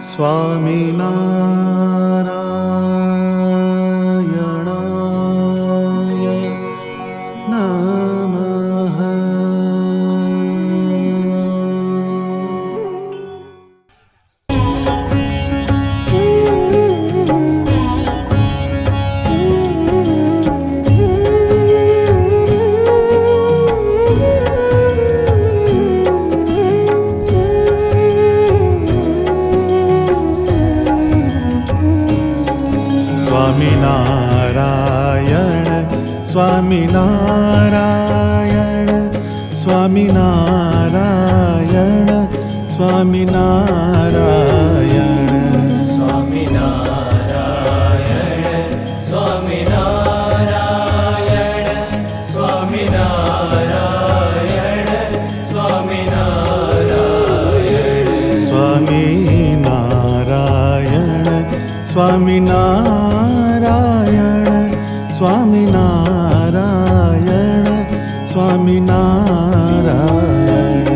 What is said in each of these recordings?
સ્વામિનારાયણાય નમઃ. સ્વામિનારાયણ સ્વામિનારાયણ સ્વામિનારાયણ સ્વામિનારાયણ સ્વામિનારાયણ સ્વામિનારાયણ સ્વામિનારાયણ સ્વામિનારાયણ સ્વામિનારાયણ સ્વામિનારાયણ સ્વામિનારાયણ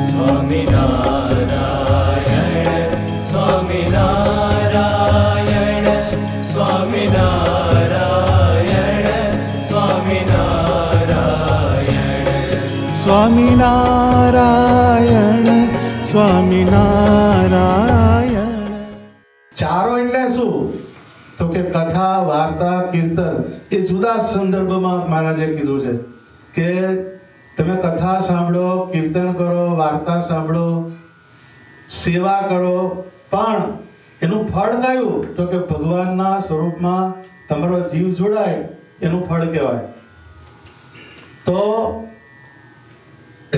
સ્વામિનારાયણ સ્વામિનારાયણ સ્વામિનારાયણ સ્વામિનારાયણ સ્વામિનારાયણ. ચારો એટલે શું? તો કે કથા, વાર્તા, કીર્તન એ જુદા સંદર્ભમાં મહારાજે કીધું છે કે તમે કથા સાંભળો, કીર્તન કરો, વાર્તા સાંભળો, સેવા કરો, પણ એનું ફળ કયું? તો કે ભગવાનના સ્વરૂપમાં તમારો જીવ જોડાય એનું ફળ કહેવાય. તો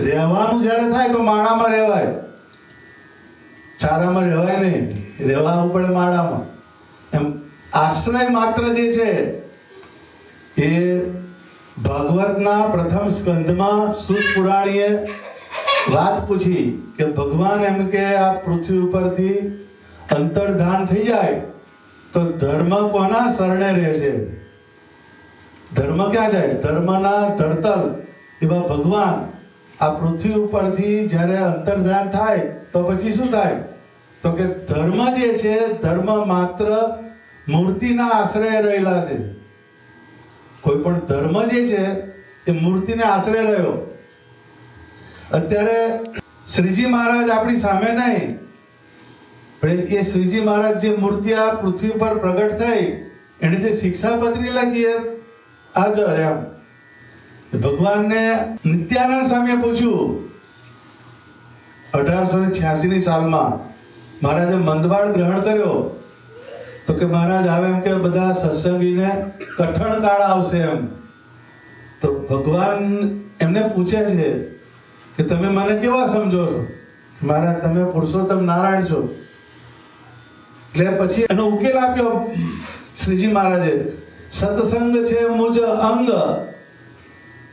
રહેવાનું જ્યારે થાય તો માળામાં રહેવાય, ચારામાં રહેવાય નહીં, રહેવા પડે માળામાં. એમ આશ્રય માત્ર જે છે એ ભાગવતના પ્રથમ સ્કંધમાં સૂત પુરાણીએ વાત પૂછી કે ભગવાન એમ કે આ પૃથ્વી ઉપરથી અંતર્ધાન થઈ જાય તો ધર્મ કોના શરણે રહે છે? ધર્મ ક્યાં જાય? ધર્મના ધરતલ એવા ભગવાન આ પૃથ્વી ઉપરથી જ્યારે અંતર્ધાન થાય તો પછી શું થાય? તો કે ધર્મ જે છે, ધર્મ માત્ર મૂર્તિના આશ્રય રહેલા છે. કોઈ પણ ધર્મ જે છે એ મૂર્તિને આશ્રય રહ્યો. અત્યારે શ્રીજી મહારાજ આપણી સામે નહીં, પણ એ શ્રીજી મહારાજ જે મૂર્તિ આ પૃથ્વી પર પ્રગટ થઈ એને જે શિક્ષાપત્રી લખી હાજર એમ. ભગવાનને નિત્યાનંદ સ્વામીએ પૂછ્યું 1886ની સાલમાં મહારાજે મંદવાડ ગ્રહણ કર્યો તો કે મહારાજ આવે એમ કે બધા સત્સંગીને કઠણ કાળ આવશે એમ. તો ભગવાન એમને પૂછે છે કે તમે મને કેવા સમજો છો? મહારાજ તમે પુરુષોત્તમ નારાયણ છો. એટલે પછી એનો ઉકેલ આપ્યો શ્રીજી મહારાજે. સત્સંગ છે મુજ અંગ,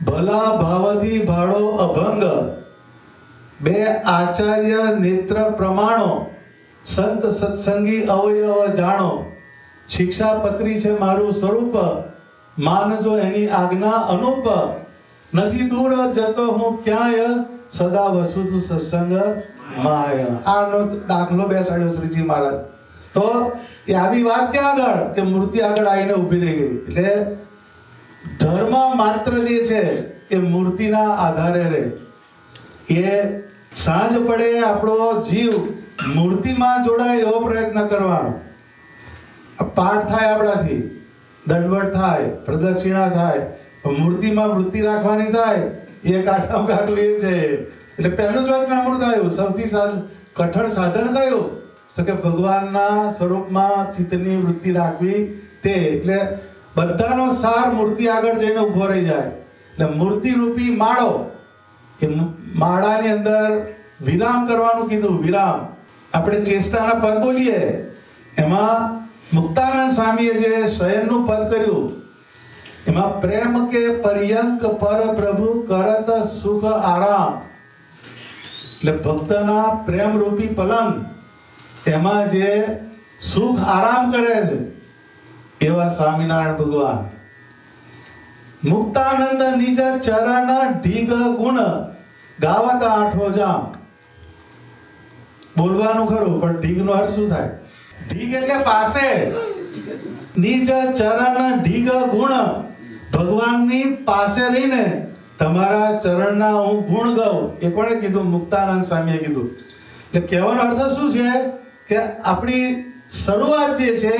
ભલા ભાવથી ભાડો અભંગ, બે આચાર્ય નેત્ર પ્રમાણો, સંત સત્સંગી અવયવ જાણો, શિક્ષાપત્રી છે મારું સ્વરૂપ, માનજો એની આજ્ઞા અનુપ, નથી દૂર જતો હું ક્યાંય, સદા વસુતું સત્સંગ માય. આનો દાખલો બેસાડ્યો શ્રીજી મહારાજ. તો એ આવી વાત ક્યાં આગળ કે મૂર્તિ આગળ આવીને ઊભી રહી ગઈ. એટલે ધર્મ માત્ર જે છે એ મૂર્તિના આધારે રહે. એ સાંજ પડે આપણો જીવ મૂર્તિમાં જોડાય એવો પ્રયત્ન કરવાનો. પાઠ થાય આપણાથી, દંડવત થાય, પ્રદક્ષિણા થાય, મૂર્તિમાં વૃત્તિ રાખવાની થાય, એ કાઠામાં કાઠું એ છે. એટલે પહેલું જ વચનામૃત આવ્યું. સૌથી કઠણ સાધન કયું? તો કે ભગવાનના સ્વરૂપમાં ચિત્તની વૃત્તિ રાખવી તે. એટલે બધાનો સાર મૂર્તિ આગળ જઈને ઉભો રહી જાય. એટલે મૂર્તિ રૂપી માળો, એ માળાની અંદર વિરામ કરવાનું કીધું. વિરામ આપણે ચેષ્ટાના પદ બોલીએ એમાં મુક્તાનંદ સ્વામીએ જે શયનનું પદ કર્યું એમાં પ્રેમ કે પર્યંક પર પ્રભુ કરત સુખ આરામ. એટલે ભક્તના પ્રેમ રૂપી પલંગ એમાં જે સુખ આરામ કરે છે એવા સ્વામિનારાયણ ભગવાન. મુક્તાનંદ નિજ ચરણ ઢીગ ગુણ ગાવત આઠો જામ. બોલવાનું ખરું, પણ ઢીગનો અર્થ શું થાય? ઢીગ એટલે પાસે. નિજ ચરણ ઢીગ ગુણ, ભગવાનની પાસે રહીને તમારા ચરણના હું ગુણ ગાઉં. એ કોણે કીધું? મુક્તાનંદ સ્વામીએ કીધું. એટલે કહેવાનો અર્થ શું છે કે આપણી શરૂઆત જે છે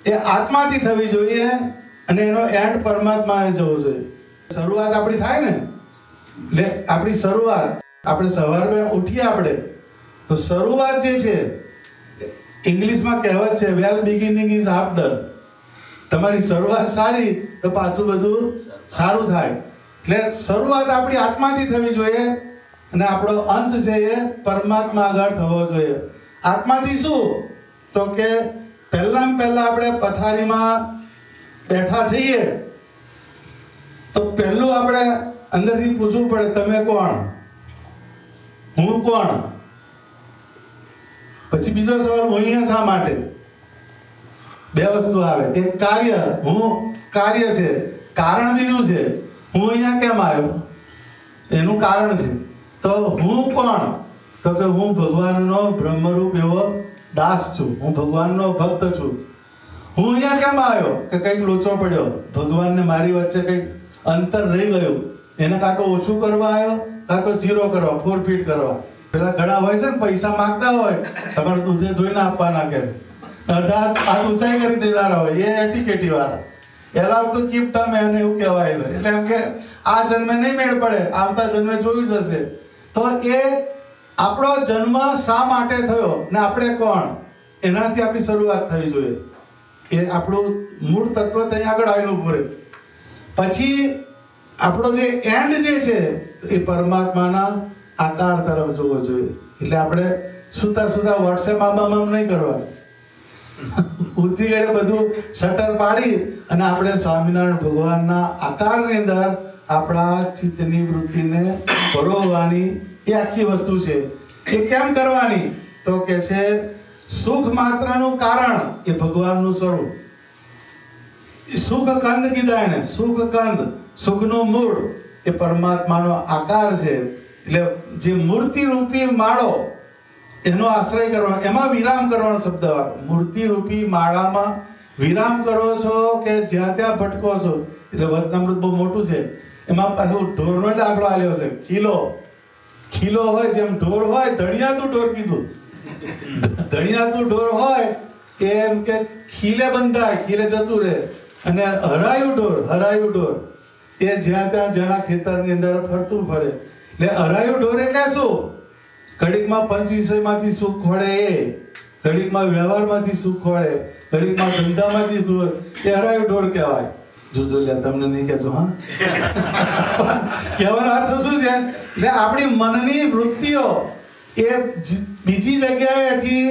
એ આત્માથી થવી જોઈએ અને એનો એન્ડ પરમાત્માએ જવો જોઈએ. શરૂઆત આપણી થાય ને, એટલે આપણી શરૂઆત, આપણે સવારમાં ઉઠીએ આપણે તો શરૂઆત જે છે, ઇંગ્લિશમાં કહેવત છે વેલ બિગિનિંગ ઇઝ હાફ ડન. તમારી શરૂઆત સારી તો પાછું બધું સારું થાય. એટલે શરૂઆત આપણી આત્માથી થવી જોઈએ અને આપણો અંત છે એ પરમાત્મા આગળ થવો જોઈએ. આત્માથી શું? તો કે પહેલા આપણે પથારીમાં બેઠા થઈએ તો પહેલું આપણે અંદરથી પૂછવું પડે, તમે કોણ? હું કોણ? પછી બીજો સવાલ, હું અહીંયા શા માટે? બે વસ્તુ આવે. એક કાર્ય, હું કાર્ય છે, કારણ બીજું છે હું અહીંયા કેમ આવ્યો, એનું કારણ છે. તો હું કોણ? તો કે હું ભગવાનનો બ્રહ્મરૂપ એવો દાસ છું, હું ભગવાનનો ભક્ત છું. હું અહીંયા કેમ આવ્યો? કે કંઈક લોચો પડ્યો, ભગવાનને મારી વચ્ચે કંઈક અંતર રહી ગયું, એને કાં તો ઓછું કરવા આવ્યો, કાં તો જીરો કરવા, ફોરફીટ કરવા. પેલા ઘણા હોય છે ને, પૈસા માંગતા હોય, તમારે દૂધે ધોઈને આપવાના, કે અડધા હાથ ઊંચાઈ કરી દેનારા હોય, એ એટીકેટી વાળા. એલાવ ટુ કીપ ટર્મ, એને એવું કહેવાય છે. એટલે એમ કે આ જન્મે નહીં મેળ પડે, આવતા જન્મે જોયું જશે. તો એ આપણો જન્મ શા માટે થયો ને આપણે કોણ, એનાથી આપણી શરૂઆત થવી જોઈએ. એ આપણું મૂળ તત્વ ત્યાં આગળ આવેલું પૂરે. પછી આપણો જે એન્ડ જે છે એ પરમાત્માના આકાર તરફ જોવો જોઈએ. એટલે આપણે સુતા વોટ્સએપ આમ નહીં કરવાનું. ઉઠતી ઘડે બધું શટર પાડી અને આપણે સ્વામિનારાયણ ભગવાનના આકારની અંદર આપણા ચિત્તની વૃત્તિને પરોવવાની એ આખી વસ્તુ છે. એ કેમ કરવાની? તો કે છે સુખ માત્રનું કારણ એ ભગવાનનું સ્વરૂપ. સુખ કંદ કીધા એને, સુખ કંદ, સુખનું મૂળ એ પરમાત્માનો આકાર છે. એટલે જે મૂર્તિ રૂપી માળો એનો આશ્રય કરવાનો, એમાં વિરામ કરવાનો શબ્દ. મૂર્તિ રૂપી માળામાં વિરામ કરો છો કે જ્યાં ત્યાં ભટકો છો. એટલે વચનામૃત બહુ મોટું છે, એમાં પાછું ઢોરનો દાખલો આલ્યો છે. ખીલો હોય, જેમ ઢોર હોય, ધણિયાતું ઢોર કીધું. ધણિયાતું ઢોર હોય એમ કે ખીલે બંધાય, ખીલે જતું રહે. અને હરાયું ઢોર એ જ્યાં ત્યાં જેના ખેતરની અંદર ફરતું ફરે. એટલે હરાયું ઢોર એટલે શું? ઘડીકમાં પંચ વિષયમાંથી સુખ ખોળે, એ ઘડીકમાં વ્યવહારમાંથી સુખ ખોળે, ઘડીકમાં ધંધામાંથી સુખ, એ હરાયું ઢોર કહેવાય. જોજો લે, તમને નહીં કહેતો. હા, કહેવાનો અર્થ શું છે? એટલે આપણી મનની વૃત્તિઓ એ બીજી જગ્યાએથી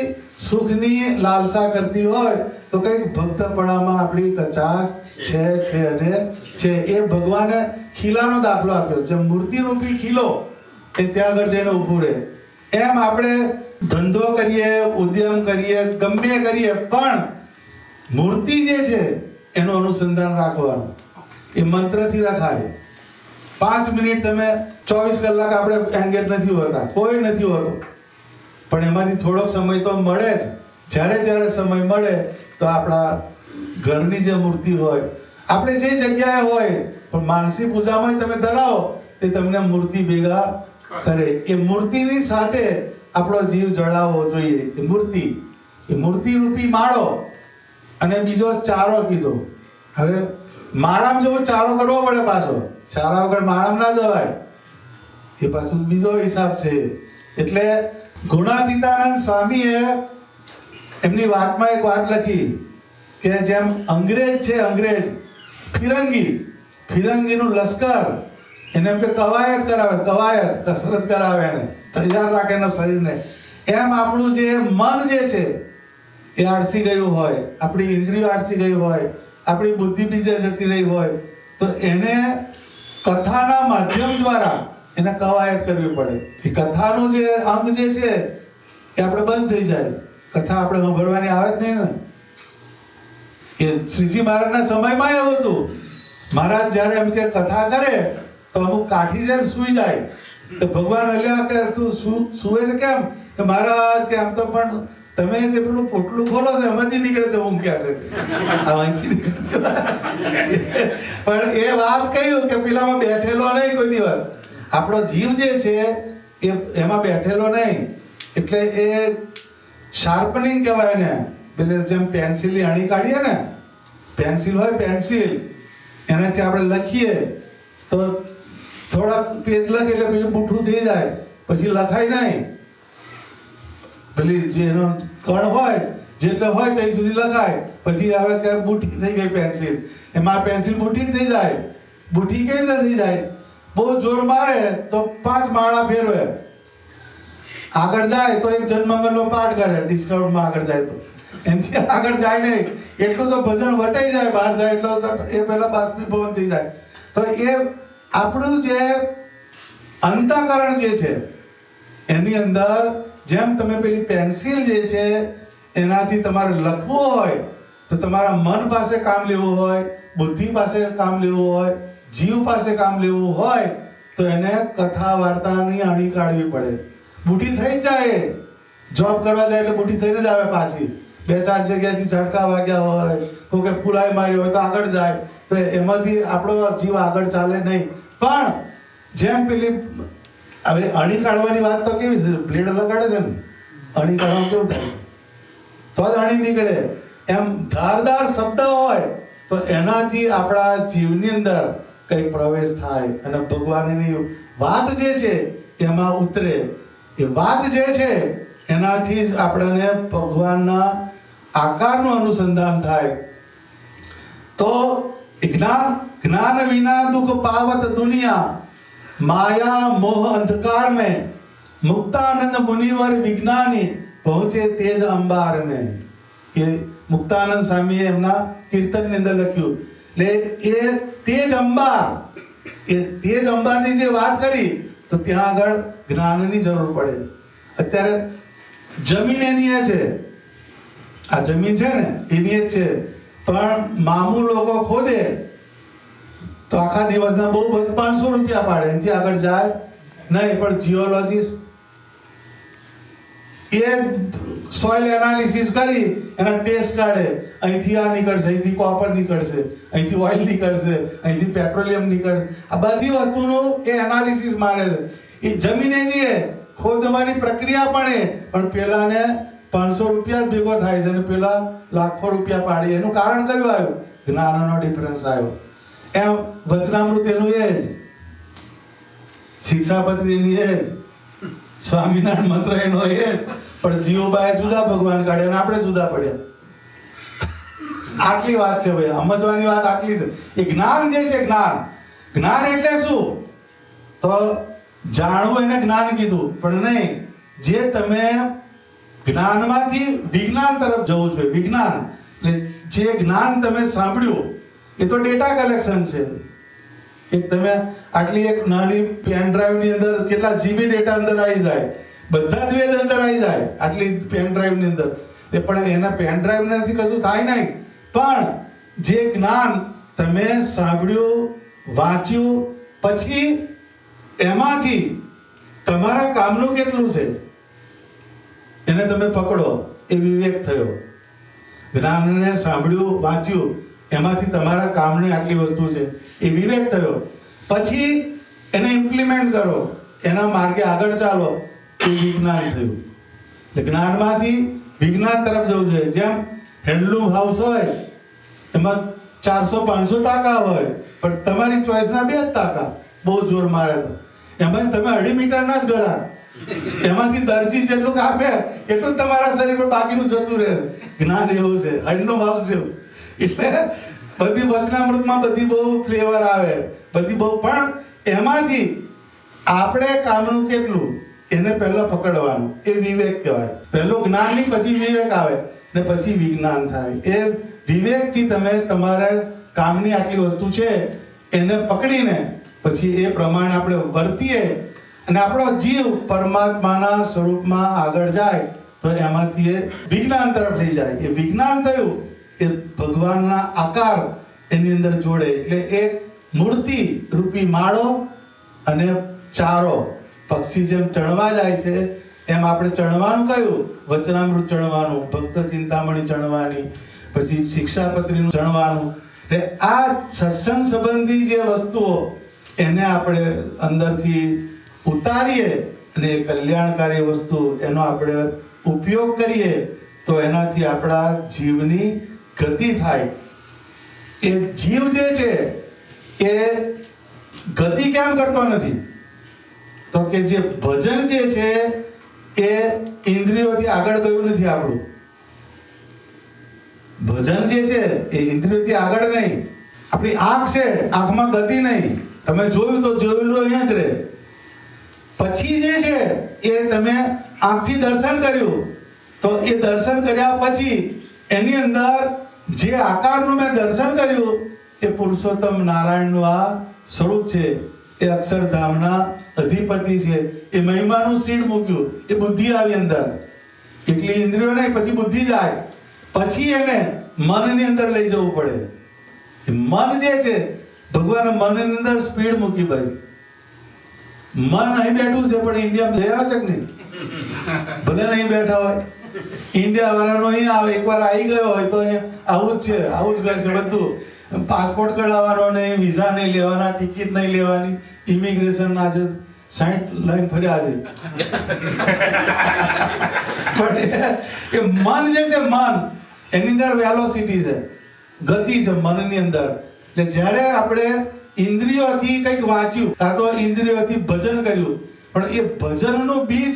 સુખની લાલસા કરતી હોય તો કંઈક ભક્તપણામાં આપણી કચાશ છે અને છે. એ ભગવાને ખીલાનો દાખલો આપ્યો. જેમ મૂર્તિરૂપી ખીલો એ ત્યાં આગળ જઈને ઊભું રહે, એમ આપણે ધંધો કરીએ, ઉદ્યમ કરીએ, ગમે કરીએ, પણ મૂર્તિ જે છે એનું અનુસંધાન રાખવાનું. એ મંત્રથી રખાય. 5 મિનિટ તમે 24 કલાક આપણે એંગેજ નથી હોતા, કોઈ નથી હોતો, પણ એમાંથી થોડોક સમય તો મળે જ. જ્યારે સમય મળે તો આપણા ઘરની જે મૂર્તિ હોય, આપણે જે જગ્યાએ હોય, પણ માનસી પૂજામાં તમે ધરાવો એ તમને મૂર્તિ ભેગા કરે. એ મૂર્તિની સાથે આપણો જીવ જડાવવો જોઈએ. એ મૂર્તિ રૂપી માળો. અને બીજો ચારો કીધો. હવે માળામાં જેવો ચારો કરવો પડે, પાછો ચારા વગર માળામાં ના જવાય. એ પાછું બીજો હિસાબ છે. એટલે ગુણાતીતાનંદ સ્વામીએ એમની વાતમાં એક વાત લખી કે જેમ અંગ્રેજ છે, ફિરંગીનું લશ્કર, એને એમ કે કવાયત કસરત કરાવે, એને તૈયાર રાખે એના શરીરને. એમ આપણું જે મન જે છે એ આળસી ગયું હોય, આપણી ઇન્દ્રિયો આળસી ગઈ હોય, આપણી બુદ્ધિ બીજે જતી રહી હોય, તો એને કથાના માધ્યમ દ્વારા એને કવાયત કરવી પડે. એ કથાનું જે અંગ જે છે એ આપણે બંધ થઈ જાય. કથા આપણે સાંભળવાની આવે જ નહીં ને. એ શ્રીજી મહારાજના સમયમાં એવું હતું. મહારાજ જ્યારે એમ કે કથા કરે તો અમુક કાઠી જ્યારે સૂઈ જાય તો ભગવાન અલ્યા કે તું સુવે છે કેમ? કે મહારાજ કે આમ તો પણ તમે જે પેલું પોટલું ખોલો છો એમાંથી નીકળે છે ઊંઘ્યા છે અહીંથી નીકળે પણ એ વાત કહ્યું કે પેલામાં બેઠેલો નહીં કોઈ દિવસ. આપણો જીવ જે છે એ એમાં બેઠેલો નહીં. એટલે એ શાર્પનિંગ કહેવાય ને. પેલે જેમ પેન્સિલની અણી કાઢીએ ને, પેન્સિલ હોય પેન્સિલ, એનાથી આપણે લખીએ તો થોડા પેજ લખે એટલે પછી બુઠ્ઠું થઈ જાય, પછી લખાય નહીં. પેલી જે એનો કણ હોય જેટલે હોય ત્યાં સુધી લખાય, પછી હવે કે બુઠ્ઠી થઈ ગઈ પેન્સિલ, એમાં પેન્સિલ બુઠ્ઠી થઈ જાય. બુઠ્ઠી કેવી રીતે થઈ જાય? બહુ જોર મારે તો 5 માળા ફેરવે, આગળ જાય તો એક જન્મંગલનો પાઠ કરે, ડિસ્કાઉન્ટમાં આગળ જાય તો એનાથી આગળ જાય નહીં. એટલું તો ભજન વટાઈ જાય, બહાર જાય એટલો એ પહેલા બાષ્પીભવન થઈ જાય. તો એ આપણું જે અંતઃકરણ જે છે એની અંદર જેમ તમે પેલી પેન્સિલ જે છે એનાથી તમારે લખવું હોય તો તમારા મન પાસે કામ લેવું હોય, બુદ્ધિ પાસે કામ લેવું હોય, જીવ પાસે કામ લેવું હોય તો એને કથા વાર્તાની અણી કાઢવી પડે. બુઢી થઈ જ જાય, જોબ કરવા જાય એટલે બુઢી થઈને જ આવે પાછી. 2-4 જગ્યાએથી ઝટકા વાગ્યા હોય તો કે ફૂલાઈ માર્યો હોય તો આગળ જાય, તો એમાંથી આપણો જીવ આગળ ચાલે નહીં. પણ જેમ પેલી હવે અણી કાઢવાની વાત તો કેવી છે, બ્લેડ લગાડે છે ને, અણી કાઢવામાં કેવું થાય તો જ અણી નીકળે. એમ ધારદાર શબ્દ હોય તો એનાથી આપણા જીવની અંદર કંઈક પ્રવેશ થાય અને ભગવાનની વાત જે છે એમાં ઉતરે. એ વાત જે છે એનાથી જ આપણને ભગવાનના આકારનું અનુસંધાન થાય. તો જ્ઞાન વિના દુઃખ પાવત દુનિયા, માયા મોહ અંધકાર में मुक्तानंद मुनिवर विज्ञानी पहुंचे तेज अंबार में. એ મુક્તાનંદ સ્વામીએ એમના કીર્તનની અંદર લખ્યું. એટલે એ તેજ અંબાર, એ તેજ અંબારની જે વાત કરી તો ત્યાં આગળ જ્ઞાનની જરૂર પડે. અત્યારે જમીન એની છે, આ જમીન છે ને એની જ છે, પણ મામૂલ લોકો ખોદે તો આખા દિવસના બહુ 500 રૂપિયા પાડે, એનાથી આગળ જાય નહીં. પણ જીઓલોજીસ્ટ એ સોઇલ એનાલિસિસ કરી એના ટેસ્ટ કાઢે, અહીંથી આ નીકળશે, અહીંથી કોપર નીકળશે, અહીંથી ઓઇલ નીકળશે, અહીંથી પેટ્રોલિયમ નીકળશે. આ બધી વસ્તુનું એ એનાલિસિસ મારે છે. એ જમીન એની એ ખોદવાની પ્રક્રિયા પણ પેલાને 500 રૂપિયા જ ભેગો થાય છે અને પેલા લાખો રૂપિયા પાડી. એનું કારણ કયું આવ્યું? જ્ઞાનનો ડિફરન્સ આવ્યો. એમ વચનામૃત એનું એ જ, શિક્ષાપત્રીની એ જ, સ્વામિનારાયણ મંત્ર એનો એ જ. પણ જીવબાએ જુદા ભગવાન કાઢ્યા અને આપણે જુદા પડ્યા. આટલી વાત છે ભાઈ, સમજવાની વાત આટલી છે. એ જ્ઞાન જે છે, જ્ઞાન એટલે શું? તો જાણવું એને જ્ઞાન કીધું, પણ નહીં, જે તમે જ્ઞાનમાંથી વિજ્ઞાન તરફ જવું જોઈએ. વિજ્ઞાન જે જ્ઞાન તમે સાંભળ્યું એ તો ડેટા કલેક્શન છે. એક તમે આટલી એક નાની પેન ડ્રાઈવ ની અંદર કેટલા જીબી ડેટા અંદર આવી જાય, બધા જ વેદ અંદર આવી જાય આટલી પેન ડ્રાઈવ ની અંદર. એ પણ એના પેન ડ્રાઈવ નથી કશું થાય નહીં, પણ જે જ્ઞાન તમે સાંભળ્યું, વાંચ્યું, પછી એમાંથી તમારા કામનું કેટલું છે એને તમે પકડો, એ વિવેક થયો. જ્ઞાનને સાંભળ્યું, વાંચ્યું, એમાંથી તમારા કામની આટલી વસ્તુ છે, એ વિવેક થયો. પછી એને ઇમ્પ્લિમેન્ટ કરો, એના માર્ગે આગળ ચાલો, એ વિજ્ઞાન થયું. એટલે જ્ઞાનમાંથી વિજ્ઞાન તરફ જવું જોઈએ. જેમ હેન્ડલૂમ હાઉસ હોય એમાં 400-500 ટાંકા હોય, પણ તમારી ચોઈસના 2 જ ટાંકા બહુ જોર મારે તો એમાં તમે 2.5 મીટરના જ ગળા, એમાંથી દરજી જેટલું કાપે એટલું તમારા શરીર પર બાકીનું જતું રહે. જ્ઞાન એવું છે, હેન્ડલૂમ હાઉસ એવું. એટલે બધી વચનામૃતમાં બધી બહુ ફ્લેવર આવે, બધી બહુ, પણ એમાંથી આપણે કામનું કેટલું એને પહેલા પકડવાનું, એ વિવેક કહેવાય. પહેલો જ્ઞાન ની પછી વિવેક આવે ને પછી વિજ્ઞાન થાય. એ વિવેકથી તમે તમારા કામની આટલી વસ્તુ છે એને પકડીને પછી એ પ્રમાણે આપણે વર્તીએ અને આપણો જીવ પરમાત્માના સ્વરૂપમાં આગળ જાય તો એમાંથી એ વિજ્ઞાન તરફ લઈ જાય. એ વિજ્ઞાન થયું, એ ભગવાનના આકાર એની અંદર જોડે. એટલે એક મૂર્તિ રૂપી માળો અને ચારો, પક્ષી જેમ ચણવા જાય છે એમ આપણે ચણવાનું કયું? વચનામૃત ચણવાનું, ભક્ત ચિંતામણી ચણવાની, પછી શિક્ષાપત્રીનું ચણવાનું. એટલે આ સત્સંગ સંબંધી જે વસ્તુઓ એને આપણે અંદરથી ઉતારીએ અને એ કલ્યાણકારી વસ્તુ એનો આપણે ઉપયોગ કરીએ તો એનાથી આપણા જીવની ગતિ થાય. એ જીવ જે છે એ ગતિ કેમ કરતો નથી? તો કે જે ભજન જે છે એ ઇન્દ્રિયોથી આગળ ગયું નથી. આપણું ભજન જે છે એ ઇન્દ્રિયોથી આગળ નહીં. આપણી આંખ છે, આંખમાં ગતિ નહીં. તમે જોયું તો જોયેલું અહીંયા જ રહે. પછી જે છે એ તમે આંખથી દર્શન કર્યું તો એ દર્શન કર્યા પછી એની અંદર જે આકારનું મેં દર્શન કર્યું એ પુરુષોત્તમ નારાયણનું આ સ્વરૂપ છે. એ અક્ષરધામના અધિપતિ છે. એ મહિમાનું સીડ મૂક્યું. એ બુદ્ધિ આવી અંદર. એટલી ઇન્દ્રિયો નહીં, પછી બુદ્ધિ જાય, પછી એને મનની અંદર લઈ જવું પડે. એ મન જે છે ભગવાને મનની અંદર સ્પીડ મૂકી. ભાઈ મન અહીં બેઠું છે પણ ઇન્ડિયામાં જઈ આવશે કે નહીં? ભલે નહીં બેઠા હોય, ઇન્ડિયા વાળાનો અહીં આવે, એકવાર આવી ગયો હોય તો આવું જ છે, આવું જ ઘર છે બધું. પાસપોર્ટ કઢાવવાનો નહીં, વિઝા નહીં લેવાના, ટિકિટ નહીં લેવાની, ઇમિગ્રેશન આજે 60 લાઈન ફર્યા છે. પણ એ મન જે છે, મન એની અંદર વેલોસિટી છે, ગતિ છે મનની અંદર. એટલે જ્યારે આપણે ઇન્દ્રિયોથી કંઈક વાંચ્યું કાં તો ઇન્દ્રિયોથી ભજન કર્યું, પણ એ ભજનનું બીજ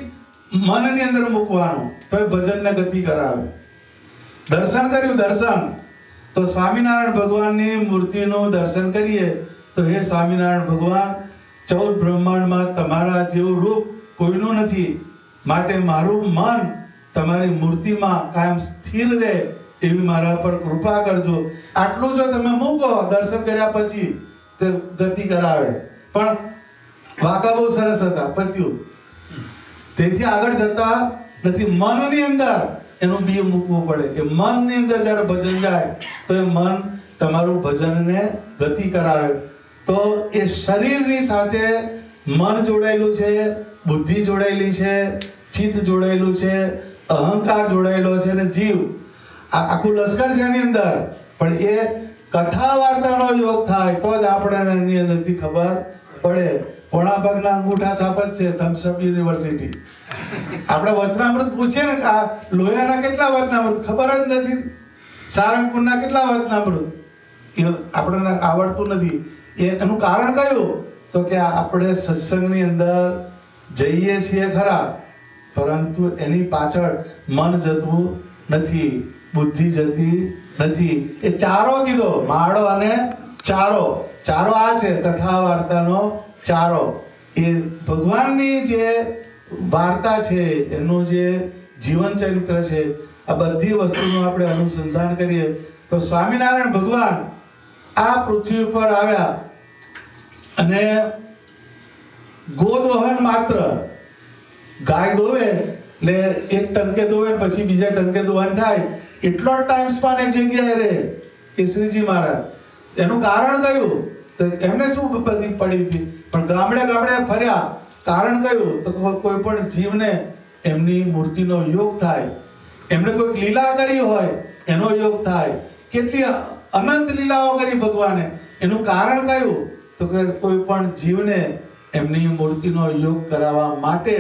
મનની અંદર મૂકવાનું તો એ ભજનને ગતિ કરાવે. દર્શન કર્યું, દર્શન તો સ્વામિનારાયણ ભગવાનની મૂર્તિનું દર્શન કરીએ તો હે સ્વામિનારાયણ ભગવાન, 14 બ્રહ્માંડમાં તમારા જેવું રૂપ કોઈનું નથી, માટે મારું મન તમારી મૂર્તિમાં કાયમ સ્થિર રહે એવી મારા પર કૃપા કરજો. આટલું જો તમે મૂકો દર્શન કર્યા પછી તે ગતિ કરાવે. પણ વાકા બહુ સરસ હતા, પત્યું. તેથી આગળ જતા નથી. મનની અંદર એનું બી મૂકવું પડે. એ મનની અંદર જ્યારે ભજન જાય તો એ મન તમારું ભજનને ગતિ કરાવે. તો એ શરીરની સાથે મન જોડાયેલું છે, બુદ્ધિ જોડાયેલી છે, ચિત્ત જોડાયેલું છે, અહંકાર જોડાયેલો છે અને જીવ. આખું લશ્કર છે એની અંદર. પણ એ કથા વાર્તાનો યોગ થાય તો જ આપણે એની અંદરથી ખબર પડે. પોણા ભાગના અંગૂઠા છાપ જ છે થમ્સઅપ યુનિવર્સિટી. આપણે વચનામૃત પૂછીએ ને, આ લોયાના કેટલા વચનામૃત ખબર જ નથી, સારંગપુરના કેટલા વચનામૃત એ આપણને આવડતું નથી. એનું કારણ કયું? તો કે આપણે સત્સંગની અંદર જઈએ છીએ ખરા, પરંતુ એની પાછળ મન જતું નથી, બુદ્ધિ જતી નથી. એ ચારો કીધો, માળો અને ચારો. ચારો આ છે કથા વાર્તાનો ચારો. એ ભગવાનની જે વાર્તા છે, એનું જે જીવન ચરિત્ર છે, આ બધી વસ્તુનું આપણે અનુસંધાન કરીએ તો સ્વામિનારાયણ ભગવાન આ પૃથ્વી ઉપર આવ્યા અને ગોદોહન માત્ર, ગાય દોવે એટલે એક ટંકે દોવે પછી બીજા ટંકે દોહન થાય, એટલો ટાઈમ સ્પાન એક જગ્યાએ રહે એ શ્રીજી મહારાજ. એનું કારણ કયું? તો એમને શું બધી પડી હતી, પણ ગામડે ગામડે ફર્યા. કારણ કયું? તો કોઈ પણ જીવને એમની મૂર્તિનો યોગ થાય, એમણે કોઈ લીલા કરી હોય એનો યોગ થાય. કેટલી અનંત લીલાઓ કરી ભગવાને, એનું કારણ કયું? તો કે કોઈ પણ જીવને એમની મૂર્તિનો યોગ કરાવવા માટે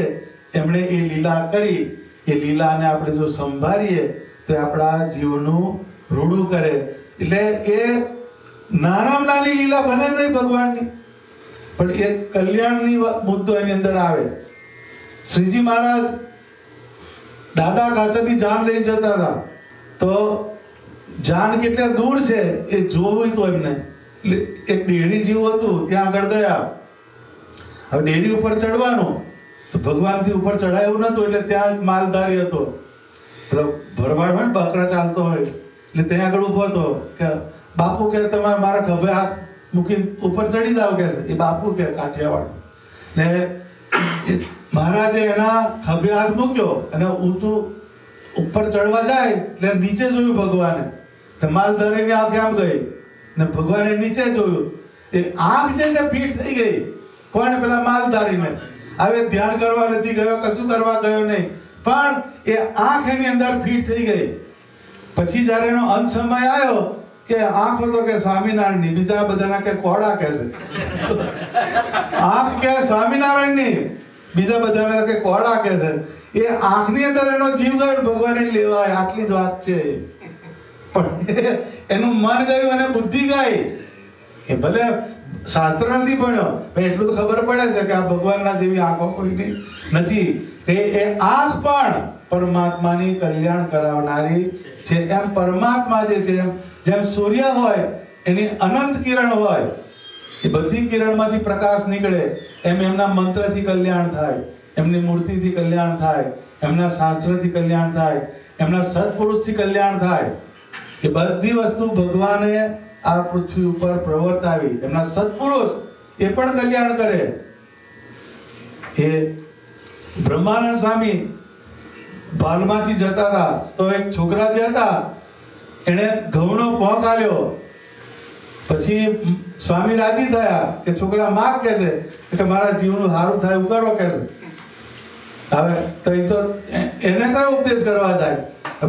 એમણે એ લીલા કરી. એ લીલાને આપણે જો સંભાળીએ તો આપણા જીવનું રૂડું કરે. એટલે એ નાનામાં નાની લીલા બને નહીં ભગવાનની, પણ એ કલ્યાણની મુદ્દો એની અંદર આવે. શ્રીજી મહારાજ દાદા કાચરની જાન લઈને જતા હતા, તો જાન કેટલા દૂર છે એ જોવું તો એમને. એક ડેરી જેવું હતું, ત્યાં આગળ ગયા. હવે ડેરી ઉપર ચડવાનું તો ભગવાનથી ઉપર ચડાય એવું નતું, એટલે ત્યાં માલધારી હતો, ભરવાડ હોય ને, બકરા ચાલતો હોય, એટલે ત્યાં આગળ ઉભો હતો કે બાપુ કે તમારે મારા ખભે હાથ મૂકીને ઉપર ચડી જાવ કે. એ બાપુ કે કાઠિયાવાડ. ને મહારાજે એના ખભે હાથ મૂક્યો અને ઊંચું ઉપર ચડવા જાય એટલે નીચે જોયું ભગવાને. માલધારીની આંખ આમ ગઈ ને ભગવાને નીચે જોયું. એ આંખ જે છે ફીટ થઈ ગઈ. કોને? પેલા માલધારીને. હવે ધ્યાન કરવા નથી ગયો, કશું કરવા ગયો નહીં, પણ એ આંખ એની અંદર ફિટ થઈ ગઈ. પછી જ્યારે એનો અંત સમય આવ્યો કે આંખ હતો કે સ્વામિનારાયણની, બીજા બધાના કે કોડા કહે છે. આંખ કે સ્વામિનારાયણની, બીજા બધાના કે કોડા કહે છે. એ આંખની અંદર એનો જીવ ગયો, ભગવાને લેવાય, આટલી જ વાત છે. પણ એનું મન ગયું અને બુદ્ધિ ગઈ. એ ભલે શાસ્ત્ર નથી ભણ્યો, પણ એટલું તો ખબર પડે છે કે આ ભગવાનના જેવી આંખો કોઈની નથી. એ આંખ પણ પરમાત્માની કલ્યાણ કરાવનારી છે. એમ પરમાત્મા જે છે, જેમ સૂર્ય હોય એની અનંત કિરણ હોય, એ બધી કિરણમાંથી પ્રકાશ નીકળે, એમ એમના મંત્રથી કલ્યાણ થાય, એમની મૂર્તિથી કલ્યાણ થાય, એમના શાસ્ત્રથી કલ્યાણ થાય, એમના સત્પુરુષથી કલ્યાણ થાય. એ બધી વસ્તુ ભગવાને આ પૃથ્વી ઉપર પ્રવર્તાવી. એમના સત્પુરુષ એ પણ કલ્યાણ કરે. એ બ્રહ્માનંદ સ્વામી બાલમાંથી જતા હતા, તો એક છોકરા જે હતા એને ઘઉંનો પોંક આલ્યો. પછી સ્વામી રાજી થયા કે છોકરા માગ કે છે કે મારા જીવનું સારું થાય એવું કરો કે છે. હવે તો એને કયો ઉપદેશ કરવા થાય?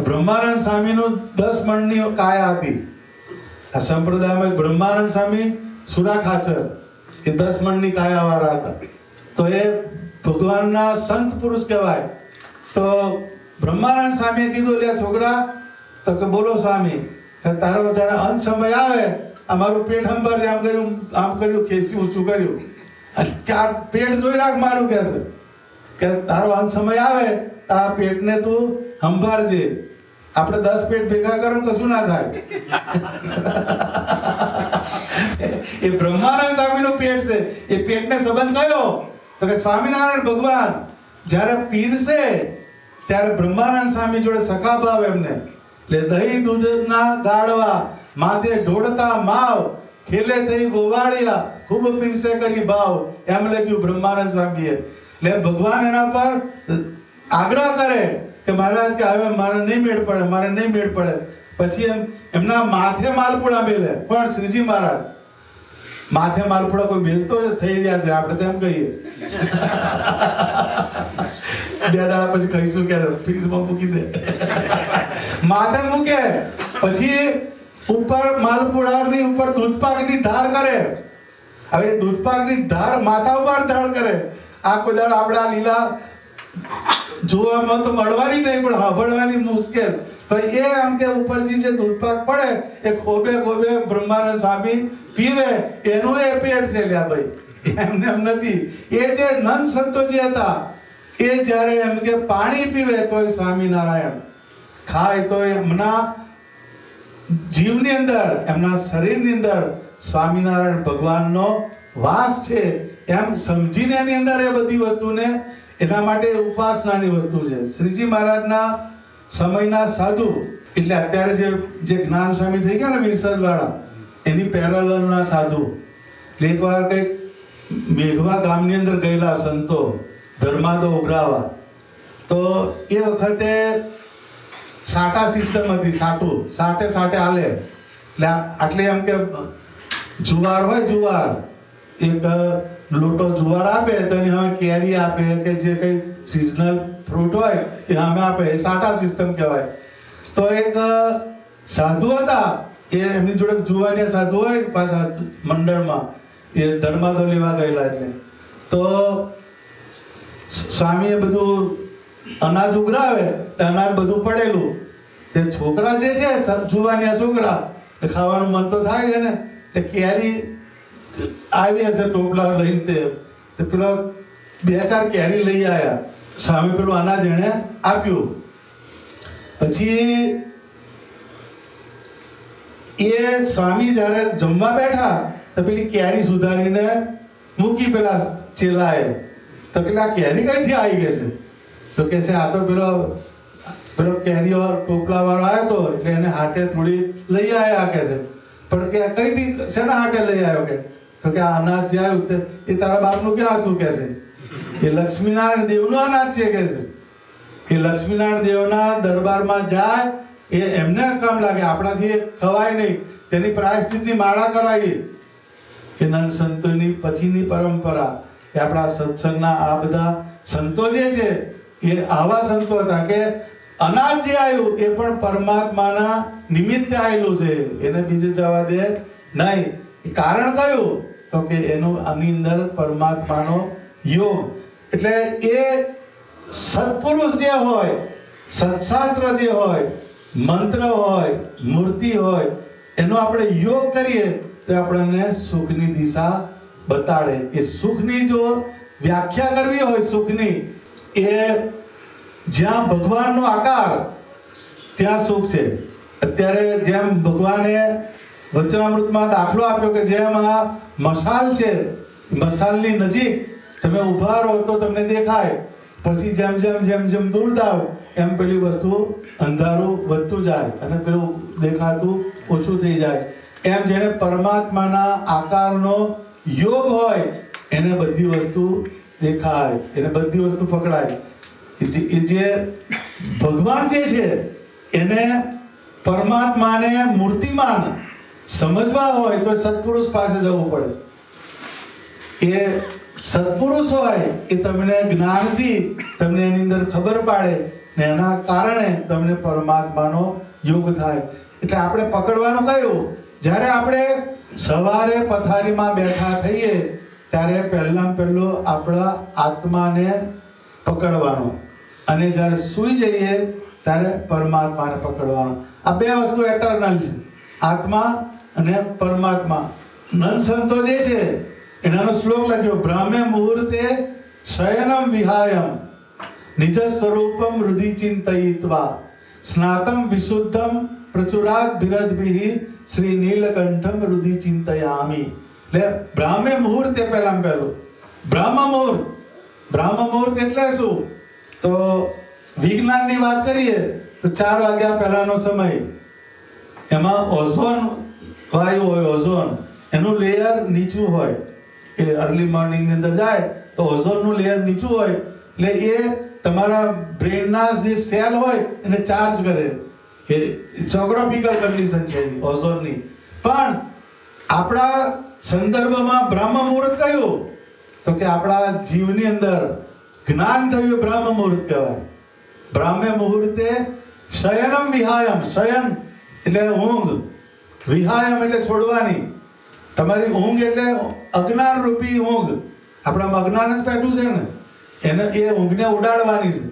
બ્રહ્માનંદ સ્વામીનું 10 મણની કાયા હતી. આ સંપ્રદાયમાં બ્રહ્માનંદ સ્વામી સુરા ખાચર એ 10 મણની કાયા વાળા હતા. તો એ ભગવાનના સંત પુરુષ કહેવાય. તો બ્રહ્માનંદ સ્વામીએ કીધું, લે છોકરા, તો કે બોલો સ્વામી, કે તારો જ્યારે અંત સમય આવે, અમારું પેટ સંભાળજે, આમ કર્યું, ખેસી ઊંચું કર્યું, કે આ પેટ જોઈ રાખ મારું, કે છે કે તારો અંત સમય આવે તો આ પેટને તું સંભાળજે. આપણે 10 પેટ ભેગા કરો કશું ના થાય. એ બ્રહ્માનંદ સ્વામીનું પેટ છે. એ પેટને સંબંધ કયો? તો કે સ્વામિનારાયણ ભગવાન જ્યારે પીરસે ત્યારે બ્રહ્માનંદ સ્વામી જોડે સખા ભાવ એમને. એટલે દહીં દૂધના ગાળવા, માથે ઢોળતા માવ, ખેલે થઈ ગોવાળિયા, ખૂબ પીરસે કરી ભાવ, એમ લખ્યું બ્રહ્માનંદ સ્વામીએ. એટલે ભગવાન એના પર આગ્રહ કરે કે મહારાજ કે હવે મારે નહીં મેળ પડે, મારે નહીં મેળ પડે. પછી એમના માથે માલપુડા મેલે. પણ શ્રીજી મહારાજ માથે માલપુડા કોઈ મેલતો થઈ રહ્યા છે, આપણે તો એમ કહીએ. 2 દાડા પછી કહીશું કે ફ્રીજમાં મૂકી દે. માથે મૂકે, પછી ઉપર માલપુડાની ઉપર દૂધપાકની ધાર કરે. હવે દૂધપાકની ધાર માથા ઉપર ધાર કરે. આ કોઈ દાડા આપણે આ લીલા જોવામાં તો મળવાની નહીં, પણ સાંભળવાની મુશ્કેલ. તો એ આમ કે ઉપરથી જે દૂધપાક પડે એ ખોબે ખોબે બ્રહ્માનંદ સ્વામી પીવે. એનું એ પેટ છે લ્યા ભાઈ, એમને એમ નથી. એ જે નંદ સંતો જે હતા, એ જ્યારે એમ કે પાણી પીવે તો સ્વામિનારાયણ, ખાય તો એમના જીવની અંદર, એમના શરીરની અંદર સ્વામિનારાયણ ભગવાનનો વાસ છે એમ સમજીને એની અંદર એ બધી વસ્તુને, એના માટે ઉપાસનાની વસ્તુ છે. શ્રીજી મહારાજના સમયના સાધુ, એટલે અત્યારે જે જ્ઞાન સ્વામી થઈ ગયા ને વિરસદ વાળા, એની પેરેલલના સાધુ. એકવાર કંઈક મેઘવા ગામની અંદર ગયેલા સંતો ધર્માદો ઉઘરાવા. તો એ વખતે સાટા સિસ્ટમ હતી. સાટે હાલે. એટલે આટલે એમ કે જુવાર હોય, જુવાર એક લોટો જુવાર આપે તો એની હવે કેરી આપે કે જે કઈ સિઝનલ ફ્રૂટ હોય એ અમે આપે. એ સાટા સિસ્ટમ કહેવાય. તો એક સાધુ હતા, એ એમની જોડે જુવાનિયા સાધુ હોય પાછા મંડળમાં, એ ધર્માદો લેવા ગયેલા. એટલે તો સ્વામીએ બધું અનાજ ઉઘરાવે, અનાજ બધું પડેલું. તે છોકરા જે છે, જુવાનિયા છોકરા, ખાવાનું મન તો થાય છે ને, તે કેરી આવી હશે ટોપલા લઈને, તે પેલો 2-4 કેરી લઈ આવ્યા. સ્વામી પેલું અનાજ એને આપ્યું. પછી એ સ્વામી જ્યારે જમવા બેઠા તો પેલી કેરી સુધારીને મૂકી પેલા ચેલાએ. તો પેલા કેરી કઈથી આવી ગઈ છે? તો કે છે આ તો પેલો કેરીઓ ટોપલા વાળો આવ્યો તો એટલે એને હાટે થોડી લઈ આવ્યા કે છે. પણ કે કઈથી, શેના હાટે લઈ આવ્યો? કે તો કે આ અનાજ જે આવ્યું એ તારા બાપનું ક્યાં હતું કે છે? એ લક્ષ્મીનારાયણ દેવનું અનાજ છે કે છે. એ લક્ષ્મીનારાયણ દેવના દરબારમાં જાય, એ એમને કામ લાગે, આપણાથી ખવાય નહીં. તેની પ્રાયશ્ચિતની માળા કરાવી. એ નંદ સંતોની પછીની પરંપરા. એ આપણા સત્સંગના આ બધા સંતો જે છે એ આવા સંતો હતા કે અનાજ જે આવ્યું એ પણ પરમાત્માના નિમિત્તે આવેલું છે, એને બીજે જવા દે નહીં. કારણ કયું? તો કે એનું આની અંદર પરમાત્માનો યોગ. એટલે એ સત્પુરુષ જે હોય, સત્શાસ્ત્ર જે હોય, મંત્ર હોય, મૂર્તિ હોય, એનો આપણે યોગ કરીએ તો આપણને સુખની દિશા બતાડે. એ સુખની જો વ્યાખ્યા કરવી હોય સુખની, એ જ્યાં ભગવાનનો આકાર ત્યાં સુખ છે. અત્યારે જેમ ભગવાને વચનામૃતમાં દાખલો આપ્યો કે જેમ આ મશાલ છે, મશાલની નજીક તમે ઊભા રહો તો તમને દેખાય, પછી જેમ જેમ જેમ જેમ દૂર જાવ એમ પેલી વસ્તુ અંધારું વધતું જાય અને પેલું દેખાતું ઓછું થઈ જાય. એમ જેને પરમાત્માના આકારનો યોગ હોય એને બધી વસ્તુ દેખાય, એને બધી વસ્તુ પકડાય. એ જે ભગવાન જે છે એને પરમાત્માને મૂર્તિમાન સમજવા હોય તો સત્પુરુષ પાસે જવું પડે. એ સત્પુરુષ હોય એ તમને જ્ઞાનથી તમને એની અંદર ખબર પાડે ને એના કારણે તમને પરમાત્માનો યોગ થાય. એટલે આપણે પકડવાનું કયું? જ્યારે આપણે સવારે પથારીમાં બેઠા થઈએ ત્યારે પહેલાં પહેલો આપણા આત્માને પકડવાનો, અને જ્યારે સૂઈ જઈએ ત્યારે પરમાત્માને પકડવાનો. આ બે વસ્તુ એટર્નલ છે, આત્મા અને પરમાત્મા. નંદ સંતો જે છે એનાનો શ્લોક લખ્યો, બ્રાહ્મે મુહૂર્તે શયનમ વિહાયમ નિજ સ્વરૂપમ હૃદિ ચિંતયિત્વા સ્નાતમ વિશુદ્ધમ પ્રચુરાત બિરદભિઃ શ્રી નીલકંઠમ હૃદિ ચિંતયામિ. એટલે બ્રાહ્મે મુહૂર્તે પહેલાં પહેલું બ્રહ્મ મુહૂર્ત. બ્રહ્મ મુહૂર્ત એટલે શું? તો વિજ્ઞાનની વાત કરીએ તો 4 વાગ્યા પહેલાનો સમય. એમાં ઓઝોન વાયુ હોય, ઓઝોન એનું લેયર નીચું હોય. એ અર્લી મોર્નિંગની અંદર જાય તો ઓઝોનનું લેયર નીચું હોય એટલે એ તમારા બ્રેનના જે સેલ હોય એને ચાર્જ કરે. એ જ્યોગ્રાફિકલ કન્ડિશન છે ઓઝોનની. પણ આપણા સંદર્ભમાં બ્રહ્મ મુહૂર્ત કયું? તો કે આપણા જીવની અંદર જ્ઞાન થયું, બ્રહ્મ મુહૂર્ત કહેવાય. બ્રાહ્મે મુહૂર્તે શયનમ વિહાયમ. શયન એટલે ઊંઘ, વિહાયમ એટલે છોડવાની. તમારી ઊંઘ એટલે અજ્ઞાન રૂપી ઊંઘ. આપણામાં અજ્ઞાન જ બેઠું છે ને, એને એ ઊંઘને ઉડાડવાની છે.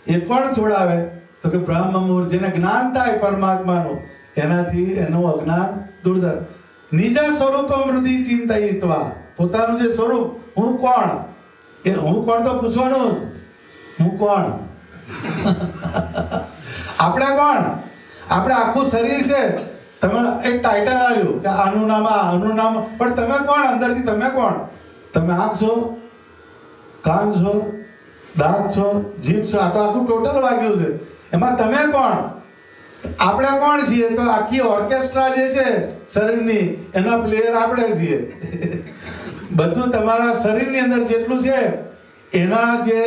એ કોણ છોડાવે? તો કે બ્રહ્મ મુહૂર્ત. જેને જ્ઞાન થાય પરમાત્માનું એનાથી એનું અજ્ઞાન દૂર થાય. નિજ સ્વરૂપમ હૃદિ ચિંતયિત્વા. પોતાનું જે સ્વરૂપ, હું કોણ? એ હું કોણ તો પૂછવાનું, હું કોણ? આપણે કોણ? આપણે આખું શરીર છે, તમે એક ટાઇટલ આવ્યું કે આનું નામ આ, આનું નામ, પણ તમે કોણ? અંદરથી તમે કોણ? તમે આંખ છો, કાન છો, દાંત છો, જીભ છો, આ તો આખું ટોટલ વાગ્યું છે. એમાં તમે કોણ? આપણે કોણ છીએ? તો આખી ઓર્કેસ્ટ્રા જે છે શરીરની એના પ્લેયર આપણે છીએ. બધું તમારા શરીરની અંદર જેટલું છે એના જે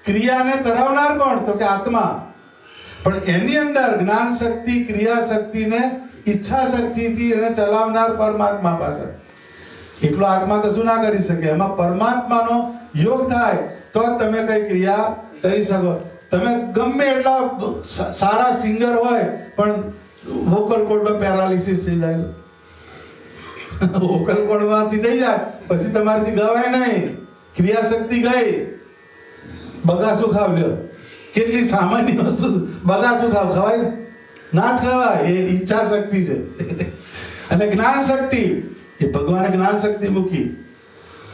ક્રિયાને કરાવનાર કોણ? તો કે આત્મા. પણ એની અંદર જ્ઞાન શક્તિ, ક્રિયા શક્તિને ઈચ્છા શક્તિથી એને ચલાવનાર પરમાત્મા પાસે. એકલો આત્મા કશું ના કરી શકે. એમાં પરમાત્માનો યોગ થાય તો જ તમે કઈ ક્રિયા કરી શકો. તમે ગમે એટલા સારા સિંગર હોય પણ વોકલ કોર્ડમાં પેરાલિસિસ થઈ જાય, વોકલ કોર્ડમાંથી થઈ જાય પછી તમારાથી ગવાય નહીં, ક્રિયા શક્તિ ગઈ. બગાસું ખાવ લ્યો, કેટલી સામાન્ય વસ્તુ. બગાસું ખવાય? ના જ ખવાય. એ ઈચ્છા શક્તિ છે. અને જ્ઞાન શક્તિ, એ ભગવાને જ્ઞાન શક્તિ મૂકી.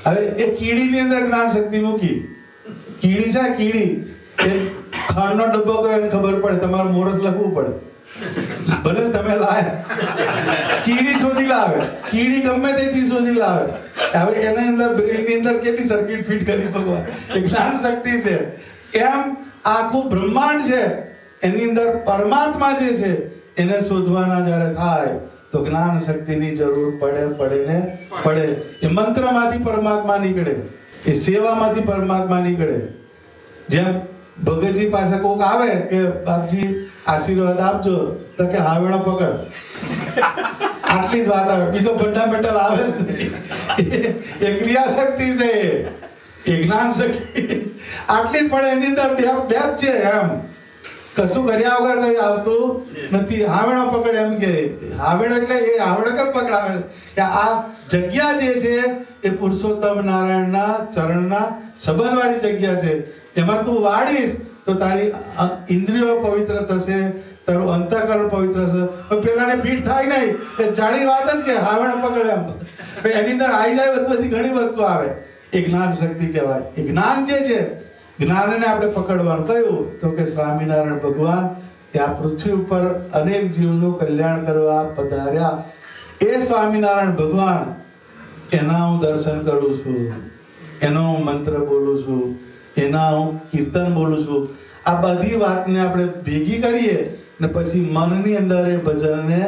હવે એ કીડીની અંદર જ્ઞાન શક્તિ મૂકી. કીડી છે, કીડી એ ખાંડનો ડબ્બો કયો એને ખબર પડે, તમારે મોરસ લખવું પડે. ભલે તમે લાવે, કીડી શોધી લાવે, કીડી ગમે તેથી શોધી લાવે. હવે એના અંદર બ્રેનની અંદર કેટલી સર્કિટ ફિટ કરી ભગવાન, એ જ્ઞાન શક્તિ છે. એમ આખું બ્રહ્માંડ છે એની અંદર પરમાત્મા જે છે એને શોધવાના જ્યારે થાય તો જ્ઞાન શક્તિની જરૂર પડે. એ મંત્રમાંથી પરમાત્મા નીકળે, એ સેવામાંથી પરમાત્મા નીકળે. જેમ ભગતજી પાસે કોક આવે કે બાપજી આશીર્વાદ આપજો, તો કે હાવેણો પકડ. આટલી જ વાત આવે, બીજો ફંડામેન્ટલ આવે જ નહીં. એ ક્રિયા શક્તિ છે. એ જ્ઞાન શક્તિ આટલી જ પડે, એની અંદર ડેપ છે એમ. કશું કર્યા વગર કઈ આવતું નથી. હાવડો પકડ એમ કે હાવડ એટલે એ હાવડો કેમ પકડાવે કે આ જગ્યા જે છે એ પુરુષોત્તમ નારાયણના ચરણના સંબંધવાળી જગ્યા છે. એમાં તું વાળીશ તો તારી ઇન્દ્રિયો પવિત્ર થશે, તારું અંતઃકરણ પવિત્ર થશે. પણ પેલાને ફીટ થાય નહીં, એ જાણી વાત જ કે હાવડ પકડ એમ. એની અંદર આવી જાય બધી ઘણી વસ્તુ આવે. એ જ્ઞાન શક્તિ કહેવાય. એ જ્ઞાન જે છે, જ્ઞાનને આપણે પકડવાનું કયું તો કે સ્વામિનારાયણ ભગવાન એ આ પૃથ્વી ઉપર અનેક જીવનું કલ્યાણ કરવા પધાર્યા. એ સ્વામિનારાયણ ભગવાન એના હું દર્શન કરું છું, એનો હું મંત્ર બોલું છું, એના હું કીર્તન બોલું છું. આ બધી વાતને આપણે ભેગી કરીએ ને પછી મનની અંદર એ ભજનને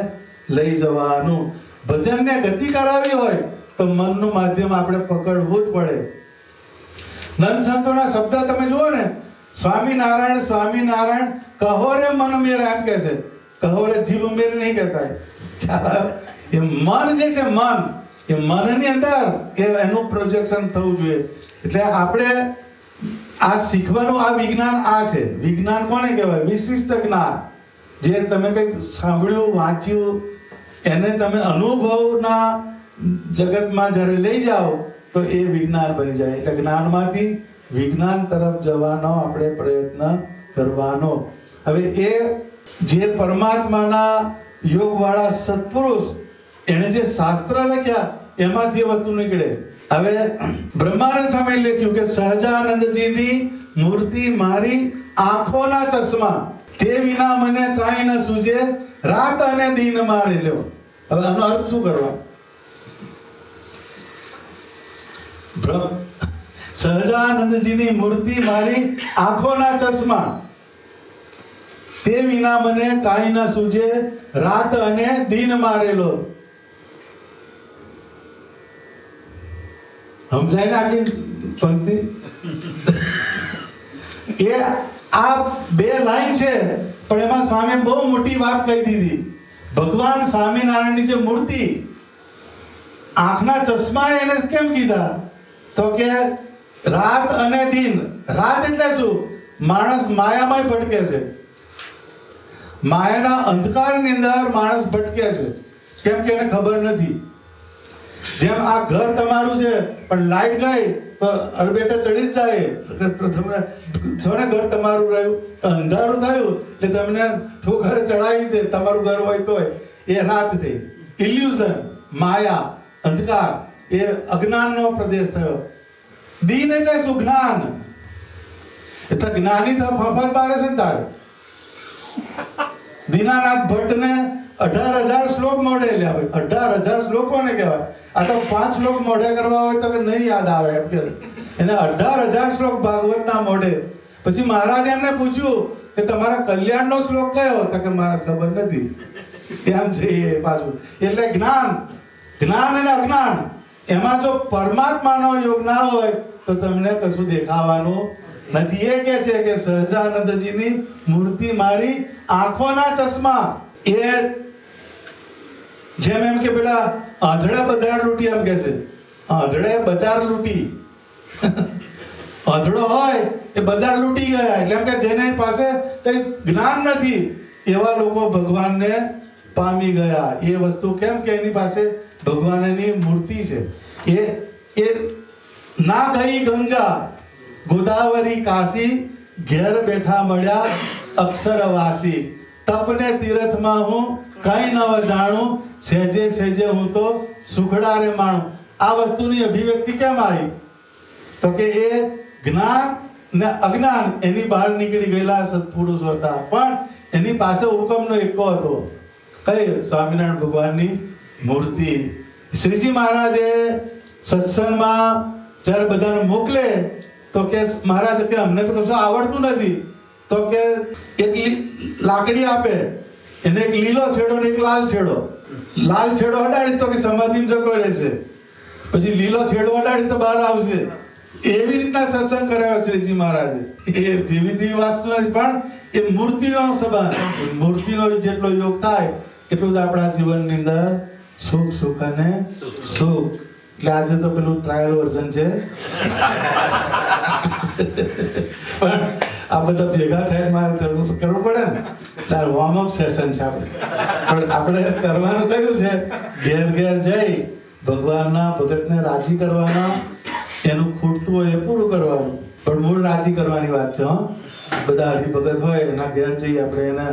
લઈ જવાનું. ભજનને ગતિ કરાવી હોય તો મનનું માધ્યમ આપણે પકડવું જ પડે. નંદ સંતોના શબ્દ તમે જુઓ ને, સ્વામિનારાયણ સ્વામિનારાયણ કહો રે મન મેરા એમ કે છે. કહો રે જીવ મેરી નહીં કહેતા. એ મન જે છે, મન એ મનની અંદર એનું પ્રોજેક્શન થવું જોઈએ. એટલે આપણે આ શીખવાનું આ વિજ્ઞાન આ છે. વિજ્ઞાન કોને કહેવાય? વિશિષ્ટ જ્ઞાન. જે તમે કંઈક સાંભળ્યું, વાંચ્યું, એને તમે અનુભવના જગતમાં જ્યારે લઈ જાઓ તો એ વિજ્ઞાન બની જાય. એટલે જ્ઞાનમાંથી વિજ્ઞાન તરફ જવાનો આપણે પ્રયત્ન કરવાનો. હવે એ જે પરમાત્માના યોગવાળા સત્પુરુષ એણે જે શાસ્ત્ર લખ્યા એમાંથી એ વસ્તુ નીકળે. હવે બ્રહ્માનંદ સ્વામી લખ્યું કે સહજાનંદજીની મૂર્તિ મારી આંખોના ચશ્મા, તે વિના મને કાંઈ ન સૂજે, રાત અને દિન મારે લ્યો. હવે આનો અર્થ શું કરવા? સહજાનંદજીની મૂર્તિ મારી આંખોના ચશ્મા, તે વિના મને કાંઈ ન સૂજે, રાત અને દિન મારેલો. સમજાય ને આટલી પંક્તિ? એ આ બે લાઈન છે, પણ એમાં સ્વામી બહુ મોટી વાત કહી દીધી. ભગવાન સ્વામિનારાયણની જે મૂર્તિ, આંખના ચશ્મા એને કેમ કીધા તો કે રાત અને દિન. રાત એટલે શું? માણસ માયામાં ભટકે છે. માયાના અંધકારની અંદર માણસ ભટકે છે. કેમ કે એને ખબર નથી. જેમ આ ઘર તમારું છે પણ લાઈટ ગઈ તો અડબેટે ચડી જ જાય. તમને જો ને ઘર તમારું રહ્યું, અંધારું થયું એટલે તમને ઠોકરે ચડાવી દે. તમારું ઘર હોય તોય એ રાત થઈ. ઇલ્યુઝન, માયા, અંધકાર, એ અજ્ઞાનનો પ્રદેશ થયો. દિન એટલે શું? જ્ઞાન. એટલે જ્ઞાની તો ફફર મારે છે ને તારે. દીનાનાથ ભટ્ટને 18,000 શ્લોક મોઢે લ્યા હોય. 18,000 શ્લોક કોને કહેવાય? આ તો 5 શ્લોક મોઢે કરવા હોય તો નહીં યાદ આવે એમ કે એને 18,000 શ્લોક ભાગવતના મોઢે. પછી મહારાજે એમને પૂછ્યું કે તમારા કલ્યાણનો શ્લોક કયો? તો કે મારા ખબર નથી. એમ છે એ પાછું. એટલે જ્ઞાન, જ્ઞાન અને અજ્ઞાન, એમાં જો પરમાત્માનો યોગ ના હોય તો તમને કશું દેખાવાનું નથી. એ કે છે કે સહજાનંદજીની મૂર્તિ મારી આંખોના ચશ્મા. એ જેમ એમ કે પેલા આંધળે બજાર લૂંટી એમ કે છે. આંધળે બજાર લૂંટી. આંધળો હોય એ બજાર લૂંટી ગયા. એટલે એમ કે જેની પાસે કઈ જ્ઞાન નથી એવા લોકો ભગવાનને પામી ગયા. એ વસ્તુ કેમ કે એની પાસે ભગવાનની મૂર્તિ છે. એ ના ગઈ ગંગા ગોદાવરી કાશી, ઘેર બેઠા મળ્યા અક્ષરવાસી. તપને તીર્થમાં હું કઈ ન જાણું, સેજે સેજે હું તો સુખડા રે માણું. આ વસ્તુની અભિવ્યક્તિ કેમ આવી તો કે એ જ્ઞાન ને અજ્ઞાન એની બહાર નીકળી ગયેલા સત્પુરુષો હતા. પણ એની પાસે હુકમનો એકો હતો. કઈ? સ્વામિનારાયણ ભગવાનની મૂર્તિ. શ્રીજી મહારાજે સત્સંગમાં જ્યારે બધાને મોકલે તો કે મહારાજ કે અમને તો કશું આવડતું નથી. તો કે એક લાકડી આપે, એને એક લીલો છેડો ને એક લાલ છેડો. લાલ છેડો હટાડી તો કે સમાધિમાં જતો રહેશે, પછી લીલો છેડો હટાડી તો બહાર આવશે. એવી રીતના સત્સંગ કરાવ્યો શ્રીજી મહારાજે. એ જેવી તેવી વાસ્તુ નથી, પણ એ મૂર્તિનો સંબંધ, મૂર્તિનો જેટલો યોગ થાય એટલું જ આપણા જીવનની અંદર સુખ સુખ અને સુખ. એટલે આજે તો પેલું ટ્રાયલ વર્ઝન છે. પણ આ બધા ભેગા થઈને મારે થોડું કરવું પડે ને, એટલે વોર્મઅપ સેશન છે આપણે. પણ આપણે કરવાનું કયું છે? ઘેર ઘેર જઈ ભગવાનના ભગતને રાજી કરવાના, એનું ખૂટતું હોય એ પૂરું કરવાનું. પણ મૂળ રાજી કરવાની વાત છે. બધા હરિભગત હોય એના ઘેર જઈ આપણે એને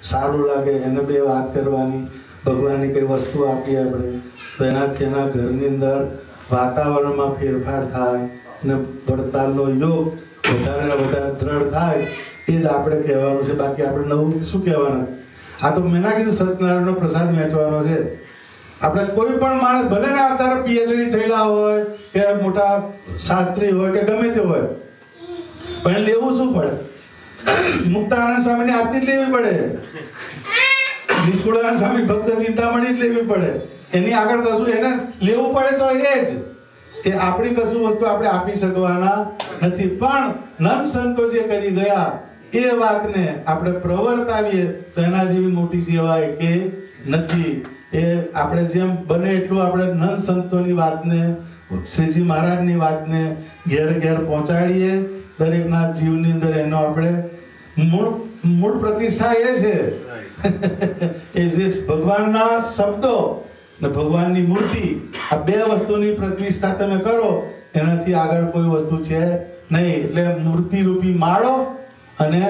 સારું લાગે એને બે વાત કરવાની, ભગવાનની કઈ વસ્તુ આપીએ આપણે તો એનાથી એના ઘરની અંદર વાતાવરણમાં ફેરફાર થાય અને વડતાલનો યોગ વધારે ને વધારે દ્રઢ થાય. એ જ આપણે કહેવાનું છે. બાકી આપણે નવું શું કહેવાનું? આ તો મેં ના કીધું સત્યનારાયણનો પ્રસાદ વહેંચવાનો છે. આપણે કોઈ પણ માણસ ભલે ને અત્યારે પીએચડી થયેલા હોય કે મોટા શાસ્ત્રી હોય કે ગમે તે હોય, પણ લેવું શું પડે? મુક્તાનંદ સ્વામીની આરતી જ લેવી પડે, નિષ્કુળાનંદ સ્વામી ભક્ત ચિંતામણી જ લેવી પડે. એની આગળ કશું એને લેવું પડે તો એ જ એ આપણી કશું વસ્તુ આપણે આપી શકવાના નથી. પણ નંદ સંતો જે કરી ગયા એ વાતને આપણે પ્રવર્તાવીએ તો એના જેવી મોટી સેવા કે નથી. એ આપણે જેમ બને એટલું આપણે નંદ સંતોની વાતને, શ્રીજી મહારાજની વાતને ઘેર ઘેર પહોંચાડીએ. દરેકના જીવની અંદર એનો આપણે મૂળ પ્રતિષ્ઠા એ છે એ જે ભગવાનના શબ્દો ને ભગવાનની મૂર્તિ, આ બે વસ્તુની પ્રતિષ્ઠા તમે કરો એનાથી આગળ કોઈ વસ્તુ છે નહીં. એટલે મૂર્તિ રૂપી માળો અને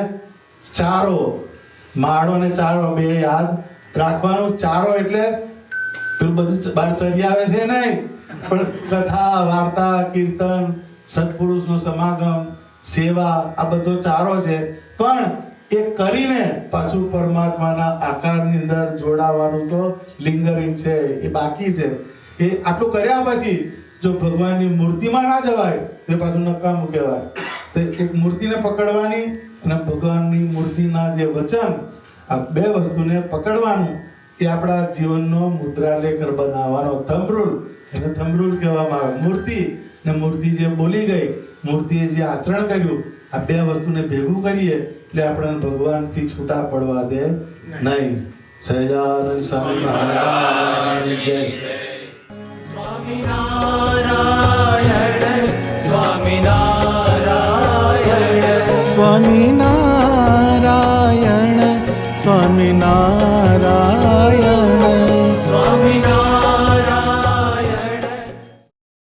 ચારો, માળો અને ચારો બે યાદ રાખવાનું. ચારો એટલે પેલું બધું બહાર ચડી આવે છે નહીં, પણ કથા, વાર્તા, કીર્તન, સત્પુરુષનો સમાગમ, સેવા, આ બધો ચારો છે. પણ એ કરીને પાછું પરમાત્માના આકારની અંદર જોડાવાનું તો લિંગરિંગ છે, એ બાકી છે. એ આટલું કર્યા પછી જો ભગવાનની મૂર્તિમાં ના જવાય તો પાછું નકામું કહેવાય. તો એક મૂર્તિને પકડવાની અને ભગવાનની મૂર્તિના જે વચન, આ બે વસ્તુને પકડવાનું એ આપણા જીવનનો મુદ્રાલેખ બનાવવાનો. થંબ રૂલ, એને થંબ રૂલ કહેવામાં આવે. મૂર્તિ ને મૂર્તિ જે બોલી ગઈ, મૂર્તિએ જે આચરણ કર્યું, આ બે વસ્તુને ભેગું કરીએ એટલે આપણને ભગવાનથી છૂટા પડવા દે નહીં. સહજાનંદ સ્વામી મહારાજ જય. સ્વામિનારાયણ સ્વામિનારાયણ સ્વામિનારાયણ